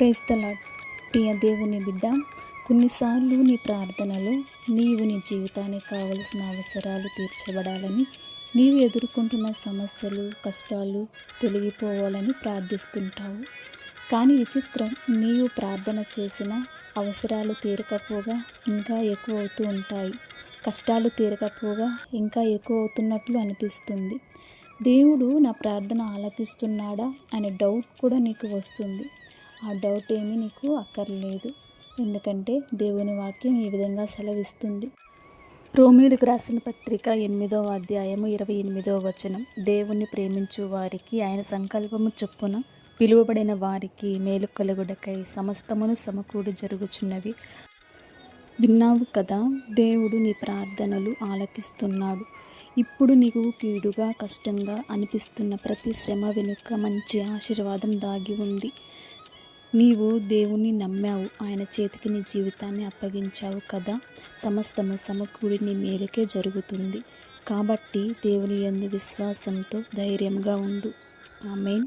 Praise the lord. ప్రియ దేవుని బిడ్డ, కొన్నిసార్లు నీ ప్రార్థనలో నీవు నీ జీవితానికి కావలసిన అవసరాలు తీర్చబడాలని, నీవు ఎదుర్కొంటున్న సమస్యలు, కష్టాలు తొలగిపోవాలని ప్రార్థిస్తుంటావు. కానీ విచిత్రం, నీవు ప్రార్థన చేసిన అవసరాలు తీరకపోగా ఇంకా ఎక్కువ అవుతూ ఉంటాయి. కష్టాలు తీరకపోగా ఇంకా ఎక్కువ అవుతున్నట్లు అనిపిస్తుంది. దేవుడు నా ప్రార్థన ఆలకిస్తున్నాడా అనే డౌట్ కూడా నీకు వస్తుంది. ఆ డౌట్ ఏమీ నీకు అక్కర్లేదు. ఎందుకంటే దేవుని వాక్యం ఈ విధంగా సెలవిస్తుంది. రోమీయులకు రాసిన పత్రిక 8వ అధ్యాయము 28వ వచనం. దేవుణ్ణి ప్రేమించు వారికి ఆయన సంకల్పము చొప్పున పిలువబడిన వారికి మేలు కలుగుటకై సమస్తమును సమకూడి జరుగుచున్నవి. విన్నావు కదా, దేవుడు నీ ప్రార్థనలు ఆలకిస్తున్నాడు. ఇప్పుడు నీకు కీడుగా, కష్టంగా అనిపిస్తున్న ప్రతి శ్రమ వెనుక మంచి ఆశీర్వాదం దాగి ఉంది. నీవు దేవుణ్ణి నమ్మావు, ఆయన చేతికి నీ జీవితాన్ని అప్పగించావు కదా. సమస్తము సమకూడి నీ మేలుకే జరుగుతుంది. కాబట్టి దేవుని యందు విశ్వాసంతో ధైర్యంగా ఉండు. ఆమేన్.